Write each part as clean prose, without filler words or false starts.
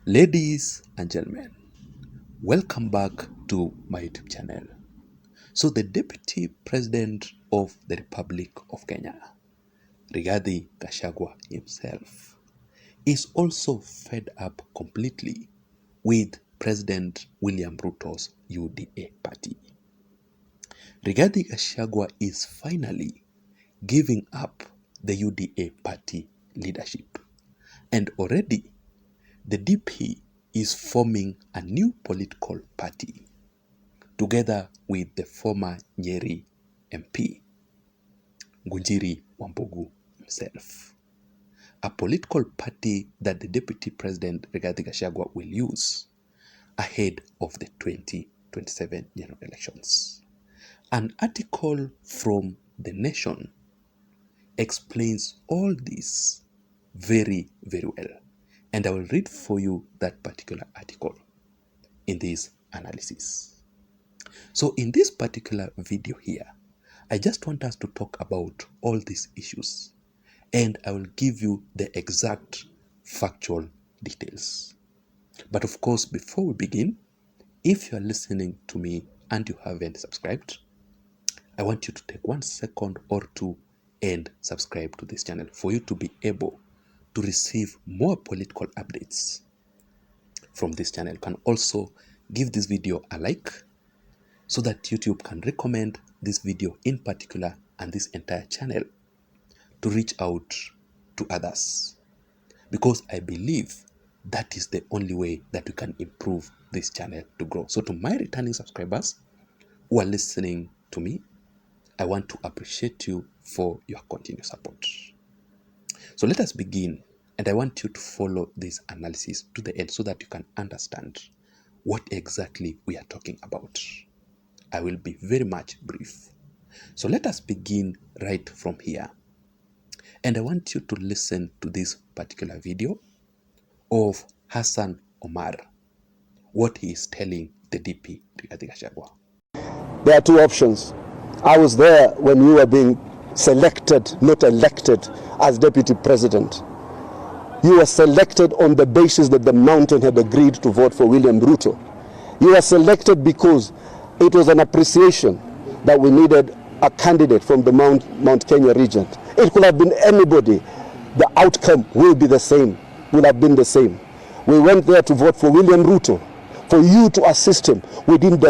Ladies and gentlemen, welcome back to my YouTube channel. So the Deputy President of the Republic of Kenya, Rigathi Gachagua himself, is also fed up completely with President William Ruto's UDA party. Rigathi Gachagua is finally giving up the UDA party leadership, and already the DP is forming a new political party together with the former Nyeri MP, Ngunjiri Wambugu himself. A political party that the Deputy President Rigathi Gachagua will use ahead of the 2027 general elections. An article from The Nation explains all this very, very well. And I will read for you that particular article in this analysis. So in this particular video here, I just want us to talk about all these issues, and I will give you the exact factual details. But of course, before we begin, if you are listening to me and you haven't subscribed, I want you to take 1 second or two and subscribe to this channel for you to be able to receive more political updates from this channel. You can also give this video a like so that YouTube can recommend this video in particular and this entire channel to reach out to others, because I believe that is the only way that we can improve this channel to grow. So to my returning subscribers who are listening to me, I want to appreciate you for your continued support. So let us begin, and I want you to follow this analysis to the end so that you can understand what exactly we are talking about. I will be very much brief. So let us begin right from here. And I want you to listen to this particular video of Hassan Omar, what he is telling the DP Rigathi Gachagua. There are two options. I was there when you were being selected, not elected, as deputy president. You were selected on the basis that the mountain had agreed to vote for William Ruto. You were selected because it was an appreciation that we needed a candidate from the Mount Kenya region. It could have been anybody. The outcome will be the same, will have been the same. We went there to vote for William Ruto, for you to assist him. We didn't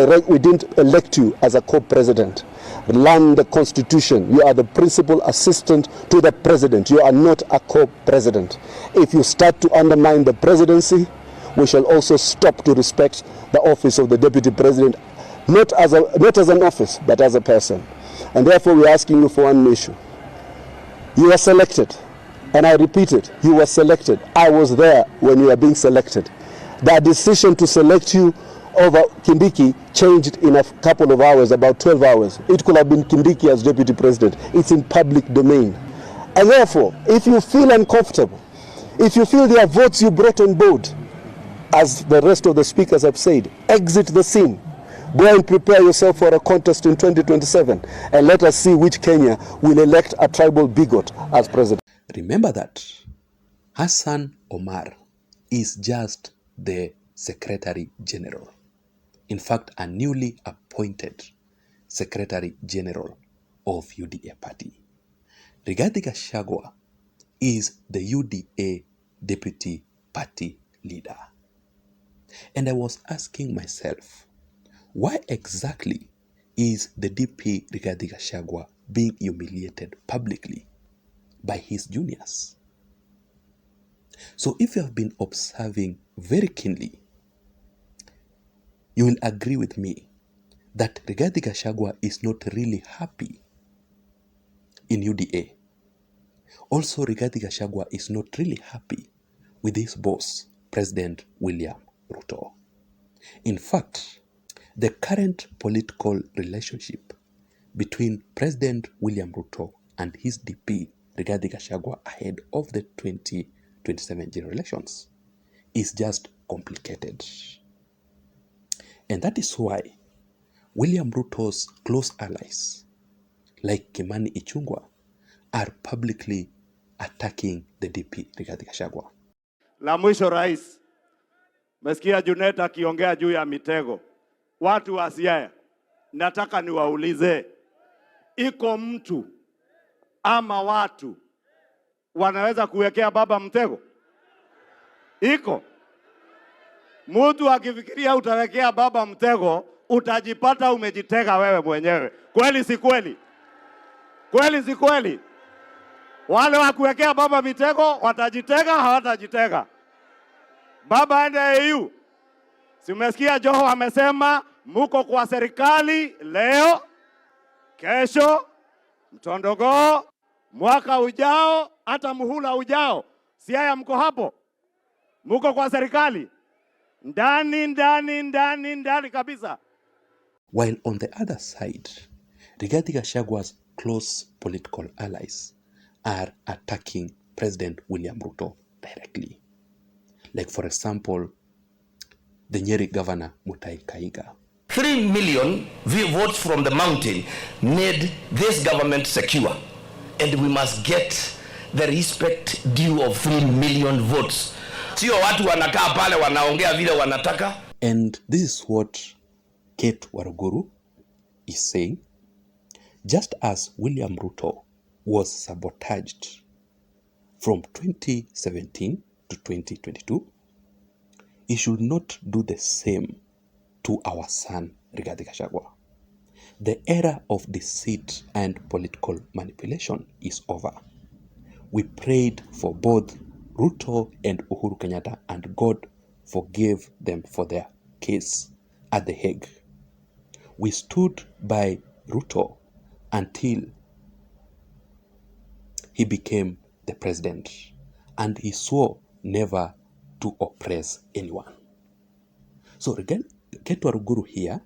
elect you as a co-president. Learn the constitution. You are the principal assistant to the president. You are not a co-president. If you start to undermine the presidency, we shall also stop to respect the office of the deputy president, not as an office, but as a person. And therefore we are asking you for one issue. You are selected, and I repeat it, you were selected. I was there when you were being selected. The decision to select you over Kindiki changed in a couple of hours, about 12 hours. It could have been Kindiki as deputy president. It's in public domain. And therefore, if you feel uncomfortable, if you feel there are votes you brought on board, as the rest of the speakers have said, exit the scene. Go and prepare yourself for a contest in 2027, and let us see which Kenya will elect a tribal bigot as president. Remember that Hassan Omar is just the Secretary General. In fact, a newly appointed Secretary General of UDA party. Rigathi Gachagua is the UDA deputy party leader. And I was asking myself, why exactly is the DP Rigathi Gachagua being humiliated publicly by his juniors? So if you have been observing very keenly, you will agree with me that Rigathi Gachagua is not really happy in UDA. Also, Rigathi Gachagua is not really happy with his boss, President William Ruto. In fact, the current political relationship between President William Ruto and his DP, Rigathi Gachagua, ahead of the 2027 general elections is just complicated. And that is why William Ruto's close allies, like Kimani Ichung'wah, are publicly attacking the DP Rigathi Gachagua. La mwisho rais, Mesikia Junet akiongea juu ya mitego. Watu wa Siaya, nataka niwaulize, iko mtu ama watu wanaweza kuwekea baba mtego? Iko mtu akifikiria utawekea baba mtego, utajipata umejitega wewe mwenyewe. Kweli si kweli? Kweli si kweli? Wale wa kuwekea baba mitego watajitega, hawatajitega. Baba ende EU. Si umesikia Joho amesema muko kwa serikali leo, kesho, mtondogoo, mwaka ujao, hata muhula ujao. Siaya mko hapo? Muko kwa serikali? Ndani kabisa. While on the other side, Rigathi Gachagua's close political allies are attacking President William Ruto directly. Like, for example, the Nyeri governor, Mutahi Kahiga. 3 million votes from the mountain made this government secure. And we must get the respect due of 3 million votes. Sio watu wanakaa pale wanaongea vile wanataka. And this is what Kate Waruguru is saying. Just as William Ruto was sabotaged from 2017 to 2022, he should not do the same to our son, Rigathi Gachagua. The era of deceit and political manipulation is over. We prayed for both Ruto and Uhuru Kenyatta, and God forgave them for their case at The Hague. We stood by Ruto until he became the president, and he swore never to oppress anyone. So again, Ketu Aruguru here,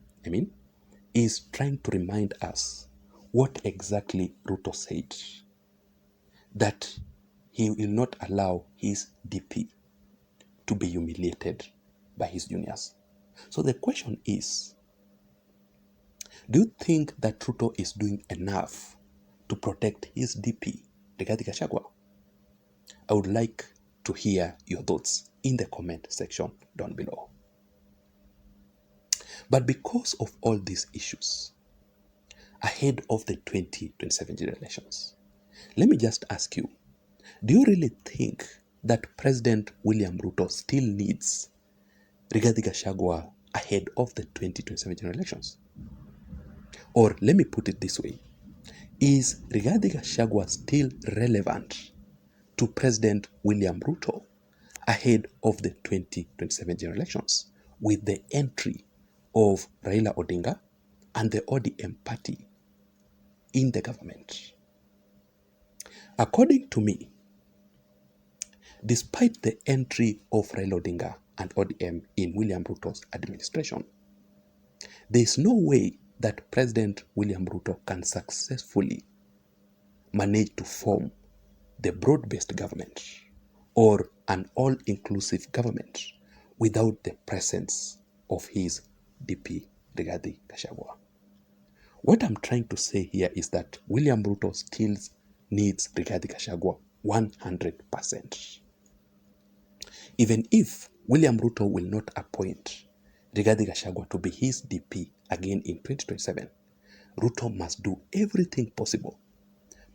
is trying to remind us what exactly Ruto said, that he will not allow his DP to be humiliated by his juniors. So the question is, do you think that Ruto is doing enough to protect his DP, Rigathi Gachagua? I would like to hear your thoughts in the comment section down below. But because of all these issues, ahead of the 2027 general elections, let me just ask you, do you really think that President William Ruto still needs Rigathi Gachagua ahead of the 2027 general elections? Or let me put it this way, is Rigathi Gachagua still relevant to President William Ruto ahead of the 2027 general elections with the entry of Raila Odinga and the ODM party in the government? According to me, despite the entry of Raila Odinga and ODM in William Ruto's administration, there is no way that President William Ruto can successfully manage to form the broad-based government or an all-inclusive government without the presence of his DP, Rigathi Gachagua. What I'm trying to say here is that William Ruto still needs Rigathi Gachagua 100%. Even if William Ruto will not appoint Rigathi Gachagua to be his DP again in 2027, Ruto must do everything possible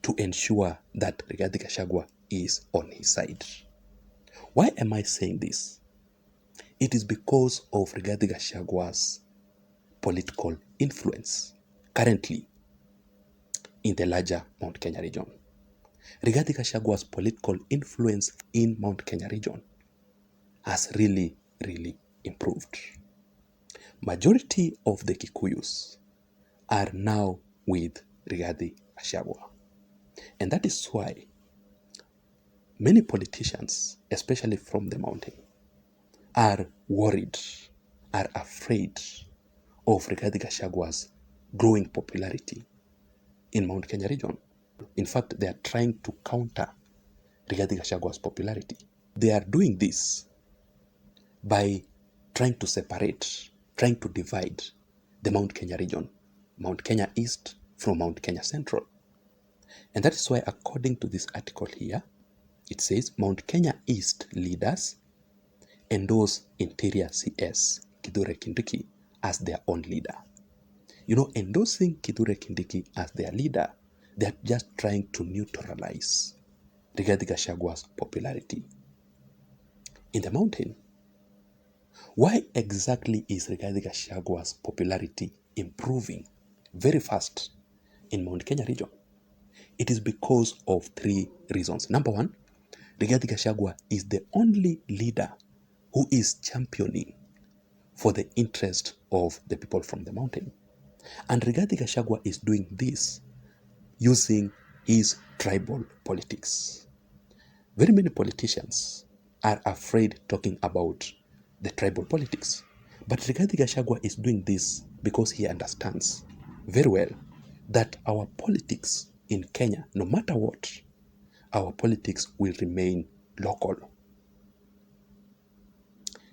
to ensure that Rigathi Gachagua is on his side. Why am I saying this? It is because of Rigathi Gachagua's political influence currently in the larger Mount Kenya region. Rigathi Gachagua's political influence in Mount Kenya region has really improved. Majority of the Kikuyus are now with Rigathi Gachagua. And that is why many politicians, especially from the mountain, are worried, are afraid of Rigathi Gachagua's growing popularity in Mount Kenya region. In fact, they are trying to counter Rigathi Gachagua's popularity. They are doing this by trying to separate, trying to divide the Mount Kenya region, Mount Kenya East from Mount Kenya Central. And that is why, according to this article here, it says Mount Kenya East leaders endorse Interior CS Kithure Kindiki as their own leader. You know, endorsing Kithure Kindiki as their leader, they're just trying to neutralize Rigathi Gachagua's popularity in the mountain. Why exactly is Rigathi Gachagua's popularity improving very fast in Mount Kenya region? It is because of three reasons. Number one, Rigathi Gachagua is the only leader who is championing for the interest of the people from the mountain. And Rigathi Gachagua is doing this using his tribal politics. Very many politicians are afraid talking about the tribal politics. But Rigathi Gachagua is doing this because he understands very well that our politics in Kenya, no matter what, our politics will remain local.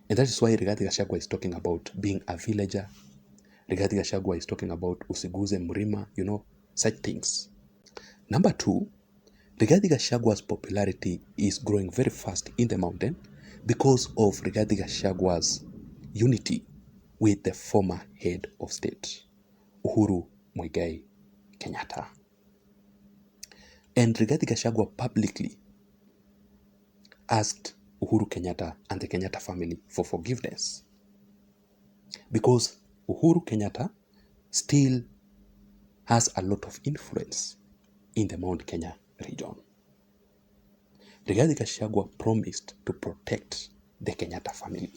And that is why Rigathi Gachagua is talking about being a villager. Rigathi Gachagua is talking about usiguze mlima, you know, such things. Number two, Rigathi Gachagua's popularity is growing very fast in the mountain because of Rigathi Gachagua's unity with the former head of state, Uhuru Muigai Kenyatta. And Rigathi Gachagua publicly asked Uhuru Kenyatta and the Kenyatta family for forgiveness because Uhuru Kenyatta still has a lot of influence in the Mount Kenya region. Rigathi Gachagua promised to protect the Kenyatta family.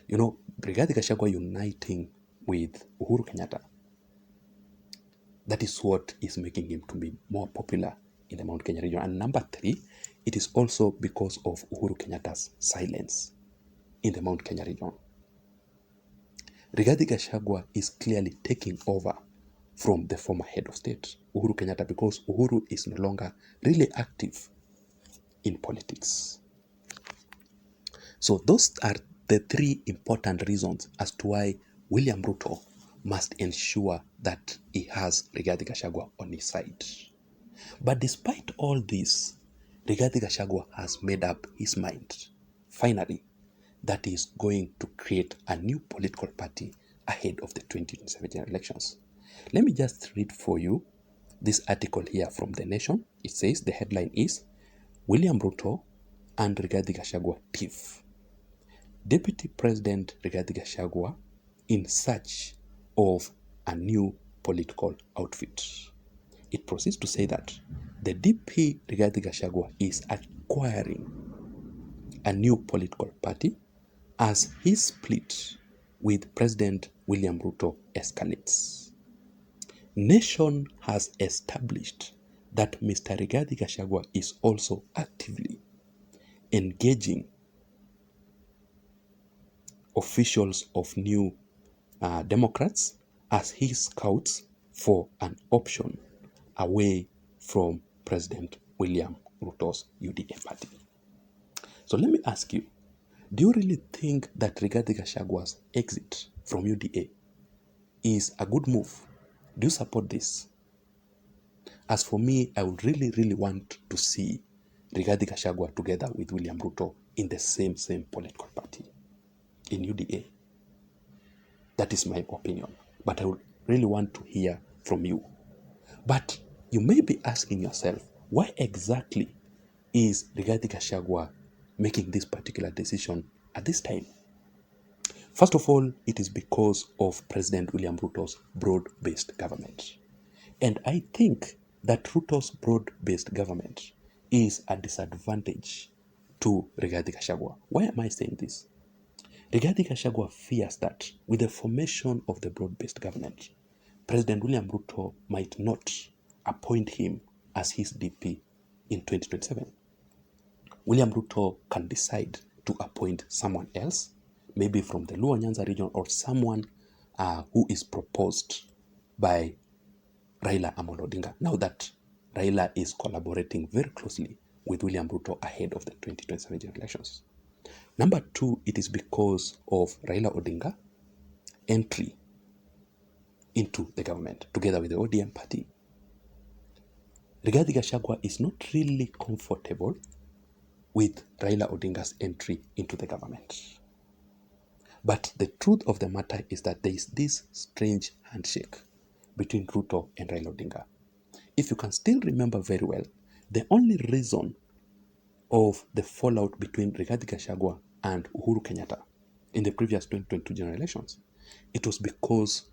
You know, Rigathi Gachagua uniting with Uhuru Kenyatta, that is what is making him to be more popular in the Mount Kenya region. And number three, it is also because of Uhuru Kenyatta's silence in the Mount Kenya region. Rigathi Gachagua is clearly taking over from the former head of state, Uhuru Kenyatta, because Uhuru is no longer really active in politics. So those are the three important reasons as to why William Ruto must ensure that he has Rigathi Gachagua on his side. But despite all this, Rigathi Gachagua has made up his mind, finally, that he is going to create a new political party ahead of the 2017 elections. Let me just read for you this article here from The Nation. It says, the headline is, William Ruto and Rigathi Gachagua tiff. Deputy President Rigathi Gachagua in search of a new political outfit. It proceeds to say that the DP Rigathi Gachagua is acquiring a new political party as his split with President William Ruto escalates. Nation has established that Mr. Rigathi Gachagua is also actively engaging officials of New Democrats as he scouts for an option away from President William Ruto's UDA party. So let me ask you, do you really think that Rigathi Gachagua's exit from UDA is a good move? Do you support this? As for me, I would really want to see Rigathi Gachagua together with William Ruto in the same political party in UDA. That is my opinion. But I would really want to hear from you. But you may be asking yourself, why exactly is Rigathi Gachagua making this particular decision at this time? First of all, it is because of President William Ruto's broad-based government. And I think that Ruto's broad-based government is a disadvantage to Rigathi Gachagua. Why am I saying this? Rigathi Gachagua fears that with the formation of the broad-based government, President William Ruto might not appoint him as his DP in 2027. William Ruto can decide to appoint someone else, maybe from the Luo Nyanza region, or someone who is proposed by Raila Amolo Odinga, now that Raila is collaborating very closely with William Ruto ahead of the 2027 elections. Number two, it is because of Raila Odinga entry into the government together with the ODM party. Rigathi Gachagua is not really comfortable with Raila Odinga's entry into the government. But the truth of the matter is that there is this strange handshake between Ruto and Raila Odinga. If you can still remember very well, the only reason of the fallout between Rigathi Gachagua and Uhuru Kenyatta in the previous 2022 general elections, it was because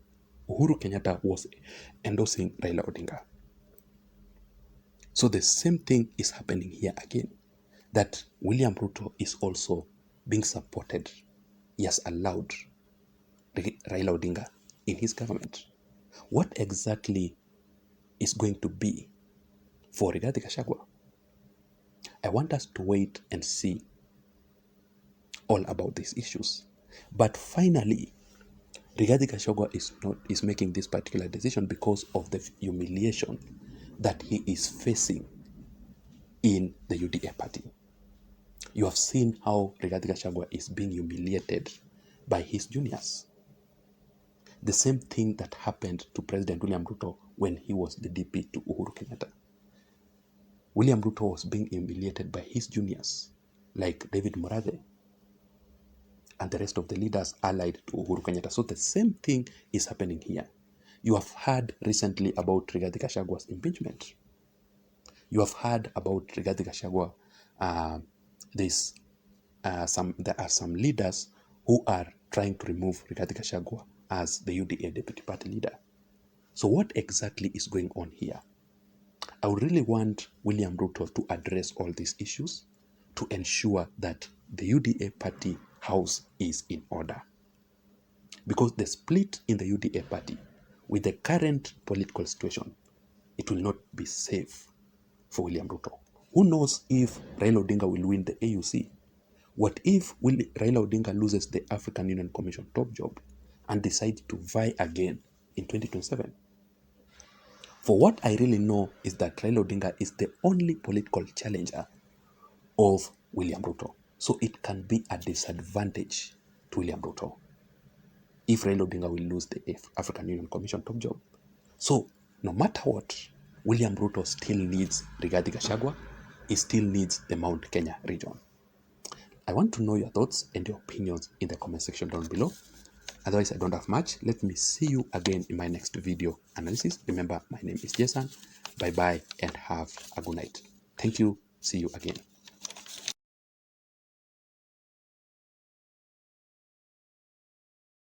Uhuru Kenyatta was endorsing Raila Odinga. So the same thing is happening here again, that William Ruto is also being supported. He has allowed Raila Odinga in his government. What exactly is going to be for Rigathi Gachagua? I want us to wait and see all about these issues. But finally, Rigathi Gachagua is making this particular decision because of the humiliation that he is facing in the UDA party. You have seen how Rigathi Gachagua is being humiliated by his juniors. The same thing that happened to President William Ruto when he was the DP to Uhuru Kenyatta. William Ruto was being humiliated by his juniors, like David Murathe and the rest of the leaders allied to Uhuru Kenyatta. So the same thing is happening here. You have heard recently about Rigathi Gachagua's impeachment. You have heard about Rigathi Gachagua. There are some leaders who are trying to remove Rigathi Gachagua as the UDA deputy party leader. So what exactly is going on here? I would really want William Ruto to address all these issues to ensure that the UDA party house is in order. Because the split in the UDA party, with the current political situation, it will not be safe for William Ruto. Who knows if Raila Odinga will win the AUC? What if Raila Odinga loses the African Union Commission top job and decides to vie again in 2027? For what I really know is that Raila Odinga is the only political challenger of William Ruto. So it can be a disadvantage to William Ruto if Raila Odinga will lose the African Union Commission top job. So no matter what, William Ruto still needs Rigathi Gachagua. He still needs the Mount Kenya region. I want to know your thoughts and your opinions in the comment section down below. Otherwise, I don't have much. Let me see you again in my next video analysis. Remember, my name is Jason. Bye-bye and have a good night. Thank you. See you again.